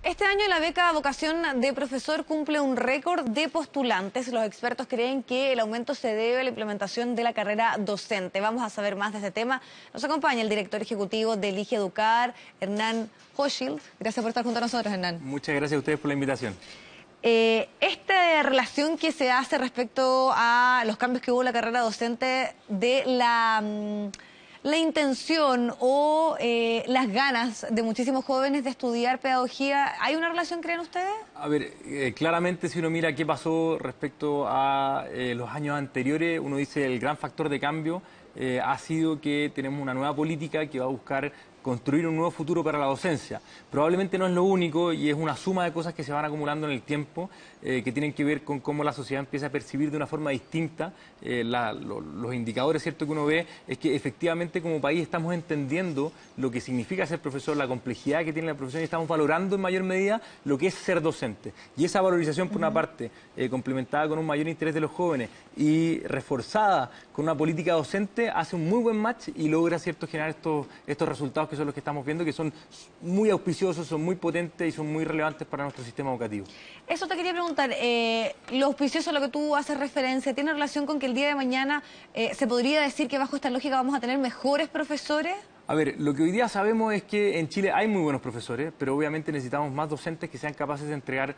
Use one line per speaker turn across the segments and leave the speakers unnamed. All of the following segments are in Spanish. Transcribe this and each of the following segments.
Este año la beca Vocación de Profesor cumple un récord de postulantes. Los expertos creen que el aumento se debe a la implementación de la carrera docente. Vamos a saber más de este tema. Nos acompaña el director ejecutivo de Elige Educar, Hernán Hochschild. Gracias por estar junto a nosotros, Hernán.
Muchas gracias a ustedes por la invitación.
Esta relación que se hace respecto a los cambios que hubo en la carrera docente de la intención o las ganas de muchísimos jóvenes de estudiar pedagogía, ¿hay una relación, creen ustedes?
A ver, claramente si uno mira qué pasó respecto a los años anteriores, uno dice el gran factor de cambio ha sido que tenemos una nueva política que va a buscar construir un nuevo futuro para la docencia. Probablemente no es lo único y es una suma de cosas que se van acumulando en el tiempo que tienen que ver con cómo la sociedad empieza a percibir de una forma distinta los indicadores, ¿cierto?, que uno ve es que efectivamente como país estamos entendiendo lo que significa ser profesor, la complejidad que tiene la profesión y estamos valorando en mayor medida lo que es ser docente. Y esa valorización, por una parte, complementada con un mayor interés de los jóvenes y reforzada con una política docente, hace un muy buen match y logra, ¿cierto?, generar estos resultados que son los que estamos viendo, que son muy auspiciosos, son muy potentes y son muy relevantes para nuestro sistema educativo.
Eso te quería preguntar, lo auspicioso a lo que tú haces referencia, ¿tiene relación con que el día de mañana se podría decir que bajo esta lógica vamos a tener mejores profesores?
A ver, lo que hoy día sabemos es que en Chile hay muy buenos profesores, pero obviamente necesitamos más docentes que sean capaces de entregar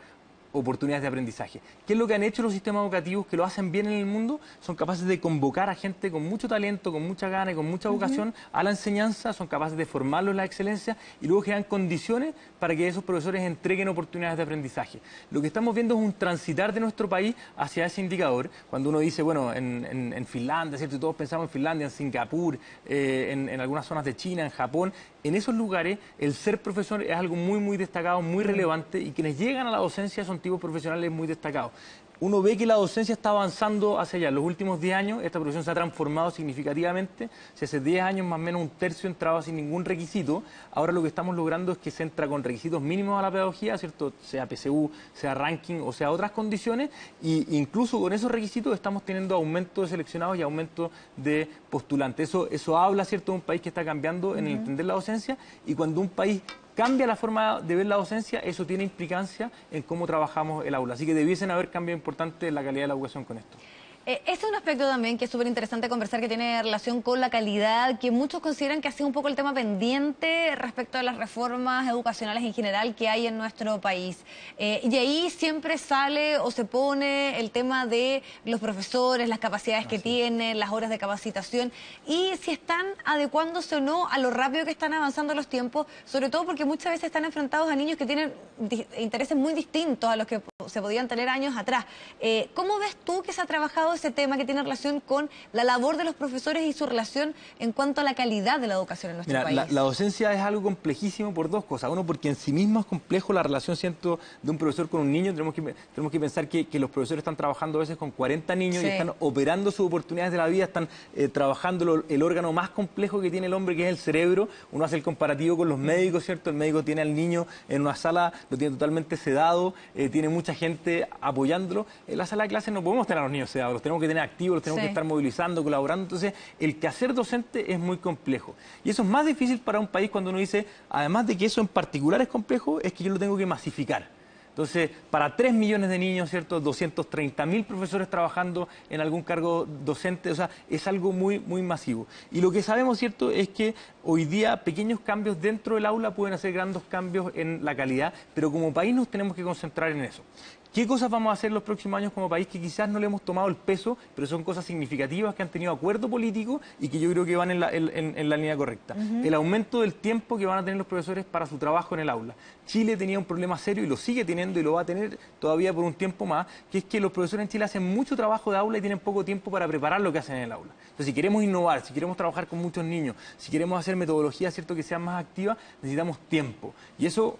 oportunidades de aprendizaje. ¿Qué es lo que han hecho los sistemas educativos que lo hacen bien en el mundo? Son capaces de convocar a gente con mucho talento, con mucha gana y con mucha vocación a la enseñanza, son capaces de formarlos en la excelencia y luego generan condiciones para que esos profesores entreguen oportunidades de aprendizaje. Lo que estamos viendo es un transitar de nuestro país hacia ese indicador. Cuando uno dice, bueno, en Finlandia, ¿cierto? Y todos pensamos en Finlandia, en Singapur, en algunas zonas de China, en Japón. En esos lugares el ser profesor es algo muy, muy destacado, muy relevante y quienes llegan a la docencia son tipos profesionales muy destacados. Uno ve que la docencia está avanzando hacia allá. En los últimos 10 años esta profesión se ha transformado significativamente. Si hace 10 años más o menos un tercio entraba sin ningún requisito, ahora lo que estamos logrando es que se entra con requisitos mínimos a la pedagogía, ¿cierto? Sea PSU, sea ranking o sea otras condiciones, y incluso con esos requisitos estamos teniendo aumento de seleccionados y aumento de postulantes. Eso habla, ¿cierto?, de un país que está cambiando en el entender la docencia, y cuando un país cambia la forma de ver la docencia, eso tiene implicancia en cómo trabajamos el aula. Así que debiesen haber cambios importantes en la calidad de la educación con esto.
Ese es un aspecto también que es súper interesante conversar, que tiene relación con la calidad, que muchos consideran que ha sido un poco el tema pendiente respecto a las reformas educacionales en general que hay en nuestro país. Y ahí siempre sale o se pone el tema de los profesores, las capacidades que tienen, las horas de capacitación y si están adecuándose o no a lo rápido que están avanzando los tiempos, sobre todo porque muchas veces están enfrentados a niños que tienen intereses muy distintos a los que se podían tener años atrás. ¿Cómo ves tú que se ha trabajado ese tema que tiene relación con la labor de los profesores y su relación en cuanto a la calidad de la educación en nuestro país?
La docencia es algo complejísimo por dos cosas. Uno, porque en sí mismo es complejo la relación, siento, de un profesor con un niño. Tenemos que pensar que los profesores están trabajando a veces con 40 niños y están operando sus oportunidades de la vida, están trabajando el órgano más complejo que tiene el hombre, que es el cerebro. Uno hace el comparativo con los médicos, ¿cierto? El médico tiene al niño en una sala, lo tiene totalmente sedado, tiene mucha gente apoyándolo. En la sala de clases no podemos tener a los niños sedados, los tenemos que tener activos, los tenemos que estar movilizando, colaborando. Entonces, el quehacer docente es muy complejo. Y eso es más difícil para un país cuando uno dice, además de que eso en particular es complejo, es que yo lo tengo que masificar. Entonces, para 3 millones de niños, ¿cierto?, 230.000 profesores trabajando en algún cargo docente, o sea, es algo muy, muy masivo. Y lo que sabemos, ¿cierto?, es que hoy día pequeños cambios dentro del aula pueden hacer grandes cambios en la calidad, pero como país nos tenemos que concentrar en eso. ¿Qué cosas vamos a hacer los próximos años como país que quizás no le hemos tomado el peso, pero son cosas significativas que han tenido acuerdo político y que yo creo que van en la línea correcta? El aumento del tiempo que van a tener los profesores para su trabajo en el aula. Chile tenía un problema serio y lo sigue teniendo y lo va a tener todavía por un tiempo más, que es que los profesores en Chile hacen mucho trabajo de aula y tienen poco tiempo para preparar lo que hacen en el aula. Entonces, si queremos innovar, si queremos trabajar con muchos niños, si queremos hacer metodologías, ¿cierto?, que sean más activas, necesitamos tiempo. Y eso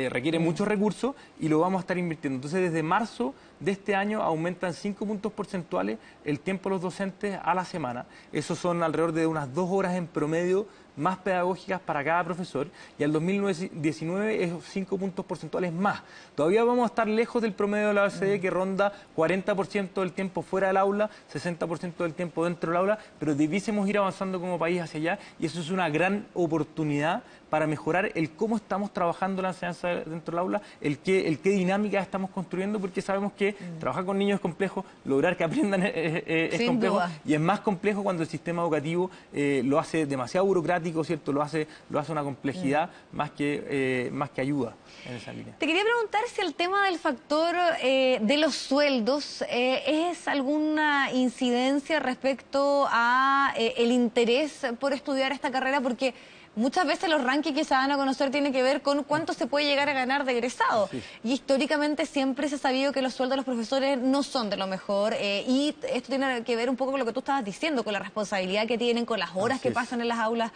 requiere muchos recursos y lo vamos a estar invirtiendo. Entonces, desde marzo de este año aumentan 5 puntos porcentuales el tiempo de los docentes a la semana. Eso son alrededor de unas 2 horas en promedio más pedagógicas para cada profesor y al 2019 es 5 puntos porcentuales más. Todavía vamos a estar lejos del promedio de la OCDE que ronda 40% del tiempo fuera del aula, 60% del tiempo dentro del aula, pero debiésemos ir avanzando como país hacia allá y eso es una gran oportunidad para mejorar el cómo estamos trabajando la enseñanza dentro del aula, el qué dinámica estamos construyendo, porque sabemos que trabajar con niños es complejo, lograr que aprendan es complejo,
duda.
y es más complejo cuando el sistema educativo lo hace demasiado burocrático, ¿cierto? Lo hace una complejidad más que ayuda en esa línea.
Te quería preguntar si el tema del factor de los sueldos es alguna incidencia respecto a el interés por estudiar esta carrera, porque muchas veces los rankings que se dan a conocer tienen que ver con cuánto se puede llegar a ganar de egresado. Sí. Y históricamente siempre se ha sabido que los sueldos de los profesores no son de lo mejor. Y esto tiene que ver un poco con lo que tú estabas diciendo, con la responsabilidad que tienen, con las horas que pasan en las aulas,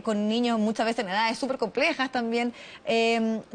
con niños muchas veces en edades súper complejas también.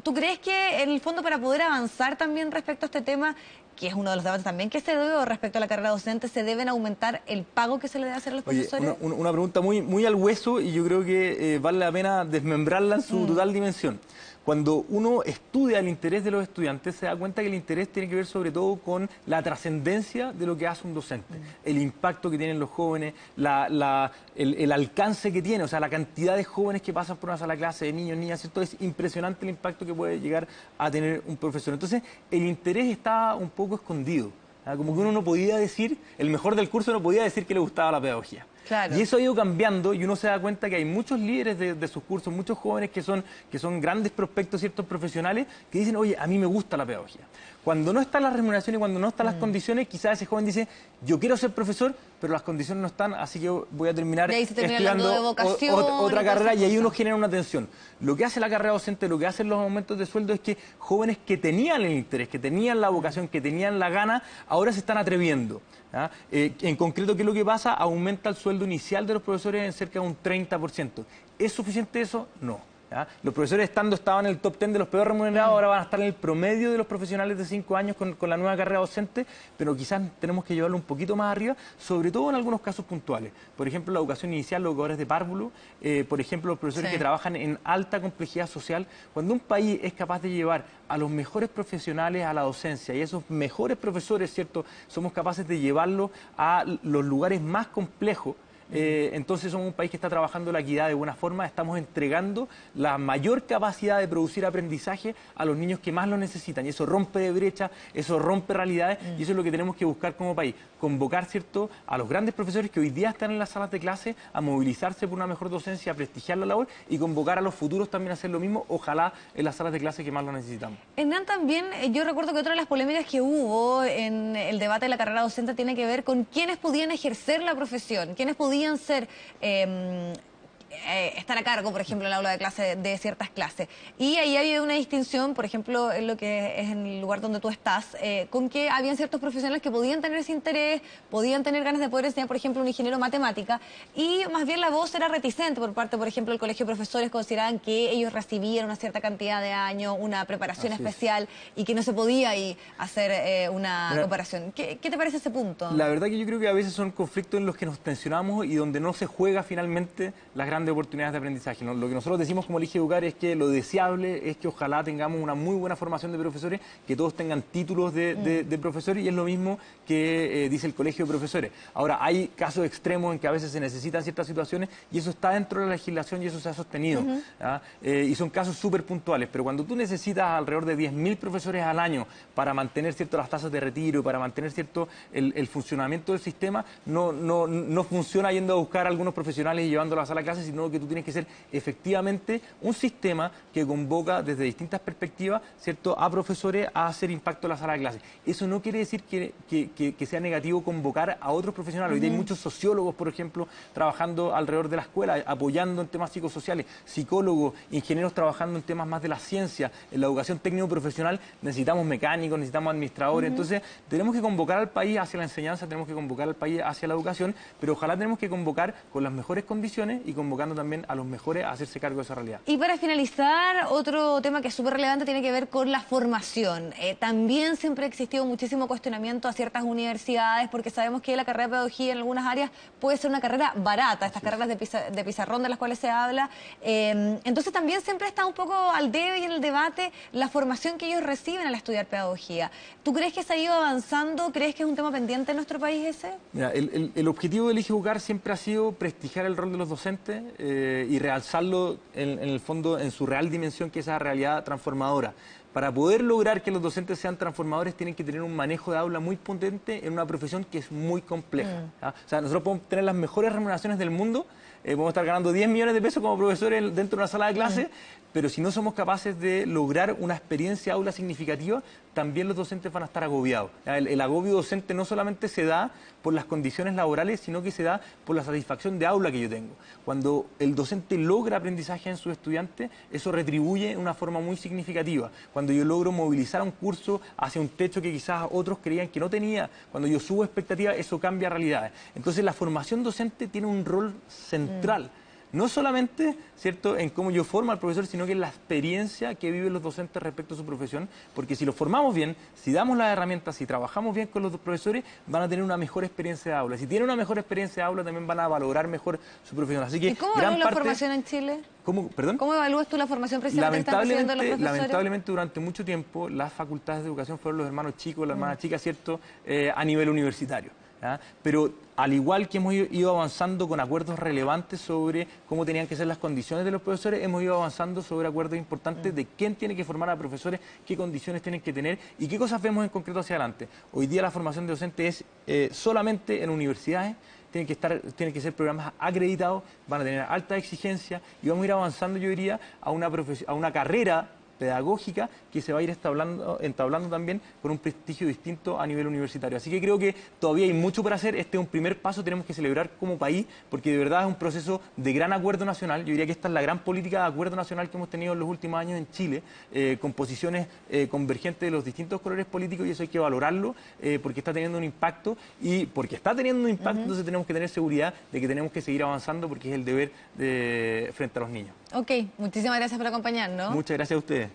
¿Tú crees que en el fondo para poder avanzar también respecto a este tema, que es uno de los debates también que se debe respecto a la carrera docente, se deben aumentar el pago que se le debe hacer a los profesores?
Una pregunta muy al hueso y yo creo que vale la pena desmembrarla en su total dimensión. Cuando uno estudia el interés de los estudiantes, se da cuenta que el interés tiene que ver sobre todo con la trascendencia de lo que hace un docente, el impacto que tienen los jóvenes, el alcance que tiene, o sea, la cantidad de jóvenes que pasan por una sala de clase, de niños, niñas, ¿cierto? Es impresionante el impacto que puede llegar a tener un profesor. Entonces, el interés está un poco escondido. Como que uno no podía decir, el mejor del curso no podía decir que le gustaba la pedagogía.
Claro.
Y eso ha ido cambiando y uno se da cuenta que hay muchos líderes de sus cursos, muchos jóvenes que son grandes prospectos, ciertos profesionales, que dicen, oye, a mí me gusta la pedagogía. Cuando no está la remuneración y cuando no están las condiciones, quizás ese joven dice, yo quiero ser profesor, pero las condiciones no están, así que voy a terminar estudiando otra carrera y ahí uno genera una tensión. Lo que hace la carrera docente, lo que hacen los aumentos de sueldo es que jóvenes que tenían el interés, que tenían la vocación, que tenían la gana, ahora se están atreviendo. En concreto, ¿qué es lo que pasa? Aumenta el sueldo inicial de los profesores en cerca de un 30%. ¿Es suficiente eso? No. Los profesores estaban en el top 10 de los peor remunerados, ahora van a estar en el promedio de los profesionales de 5 años con la nueva carrera docente, pero quizás tenemos que llevarlo un poquito más arriba, sobre todo en algunos casos puntuales. Por ejemplo, la educación inicial, los educadores de párvulo, por ejemplo, los profesores que trabajan en alta complejidad social. Cuando un país es capaz de llevar a los mejores profesionales a la docencia y esos mejores profesores, ¿cierto?, somos capaces de llevarlos a los lugares más complejos, entonces somos un país que está trabajando la equidad de buena forma, estamos entregando la mayor capacidad de producir aprendizaje a los niños que más lo necesitan y eso rompe de brecha, eso rompe realidades y eso es lo que tenemos que buscar como país, convocar, ¿cierto?, a los grandes profesores que hoy día están en las salas de clase a movilizarse por una mejor docencia, a prestigiar la labor y convocar a los futuros también a hacer lo mismo, ojalá en las salas de clase que más lo necesitamos.
Hernán, también yo recuerdo que otra de las polémicas que hubo en el debate de la carrera docente tiene que ver con quiénes podían ejercer la profesión, quiénes podían ser estar a cargo, por ejemplo, en el aula de clase de ciertas clases. Y ahí había una distinción, por ejemplo, en lo que es en el lugar donde tú estás, con que habían ciertos profesionales que podían tener ese interés, podían tener ganas de poder enseñar, por ejemplo, un ingeniero matemática, y más bien la voz era reticente por parte, por ejemplo, del Colegio de Profesores, consideraban que ellos recibían una cierta cantidad de años, una preparación especial, y que no se podía ahí hacer una comparación. ¿Qué te parece ese punto?
La verdad que yo creo que a veces son conflictos en los que nos tensionamos y donde no se juega finalmente las grandes oportunidades de aprendizaje, ¿no? Lo que nosotros decimos como Elige Educar es que lo deseable es que ojalá tengamos una muy buena formación de profesores, que todos tengan títulos de profesores y es lo mismo que dice el Colegio de Profesores. Ahora, hay casos extremos en que a veces se necesitan ciertas situaciones y eso está dentro de la legislación y eso se ha sostenido. Y son casos súper puntuales, pero cuando tú necesitas alrededor de 10.000 profesores al año para mantener, ¿cierto?, las tasas de retiro, para mantener, ¿cierto?, el funcionamiento del sistema, no funciona yendo a buscar a algunos profesionales y llevándolos a la sala de clases, sino que tú tienes que ser efectivamente un sistema que convoca desde distintas perspectivas, ¿cierto?, a profesores a hacer impacto en la sala de clases. Eso no quiere decir que sea negativo convocar a otros profesionales. Hoy hay muchos sociólogos, por ejemplo, trabajando alrededor de la escuela, apoyando en temas psicosociales, psicólogos, ingenieros trabajando en temas más de la ciencia, en la educación técnico-profesional, necesitamos mecánicos, necesitamos administradores, entonces tenemos que convocar al país hacia la enseñanza, tenemos que convocar al país hacia la educación, pero ojalá tenemos que convocar con las mejores condiciones y convocar convocando también a los mejores a hacerse cargo de esa realidad.
Y para finalizar, otro tema que es súper relevante tiene que ver con la formación. También siempre ha existido muchísimo cuestionamiento a ciertas universidades porque sabemos que la carrera de pedagogía en algunas áreas puede ser una carrera barata, estas carreras de pizarrón de las cuales se habla. Entonces también siempre está un poco al debe y en el debate la formación que ellos reciben al estudiar pedagogía. ¿Tú crees que se ha ido avanzando? ¿Crees que es un tema pendiente en nuestro país ese?
Mira, el objetivo del Elige Educar siempre ha sido prestigiar el rol de los docentes y realzarlo en el fondo en su real dimensión, que es esa realidad transformadora. Para poder lograr que los docentes sean transformadores tienen que tener un manejo de aula muy potente en una profesión que es muy compleja. O sea, nosotros podemos tener las mejores remuneraciones del mundo, podemos estar ganando 10 millones de pesos como profesores dentro de una sala de clase, pero si no somos capaces de lograr una experiencia aula significativa, también los docentes van a estar agobiados. El agobio docente no solamente se da por las condiciones laborales, sino que se da por la satisfacción de aula que yo tengo. Cuando el docente logra aprendizaje en sus estudiantes, eso retribuye de una forma muy significativa. Cuando yo logro movilizar un curso hacia un techo que quizás otros creían que no tenía, cuando yo subo expectativas, eso cambia realidades. Entonces la formación docente tiene un rol central. No solamente, ¿cierto?, en cómo yo formo al profesor, sino que en la experiencia que viven los docentes respecto a su profesión, porque si los formamos bien, si damos las herramientas, si trabajamos bien con los profesores, van a tener una mejor experiencia de aula. Si tienen una mejor experiencia de aula, también van a valorar mejor su profesión. Así que,
¿y cómo evalúas la formación en Chile?
¿Perdón?
¿Cómo evalúas tú la formación precisamente que están recibiendo los profesores?
Lamentablemente, durante mucho tiempo, las facultades de educación fueron los hermanos chicos, las hermanas chicas, ¿cierto?, a nivel universitario. ¿Ya? Pero al igual que hemos ido avanzando con acuerdos relevantes sobre cómo tenían que ser las condiciones de los profesores, hemos ido avanzando sobre acuerdos importantes de quién tiene que formar a profesores, qué condiciones tienen que tener y qué cosas vemos en concreto hacia adelante. Hoy día la formación de docente es solamente en universidades, tienen que ser programas acreditados, van a tener alta exigencia y vamos a ir avanzando, yo diría, a una carrera pedagógica que se va a ir entablando también con un prestigio distinto a nivel universitario. Así que creo que todavía hay mucho por hacer. Este es un primer paso, tenemos que celebrar como país, porque de verdad es un proceso de gran acuerdo nacional. Yo diría que esta es la gran política de acuerdo nacional que hemos tenido en los últimos años en Chile, con posiciones convergentes de los distintos colores políticos, y eso hay que valorarlo, porque está teniendo un impacto, y porque está teniendo un impacto, entonces tenemos que tener seguridad de que tenemos que seguir avanzando, porque es el deber frente a los niños.
Ok, muchísimas gracias por acompañarnos.
Muchas gracias a ustedes.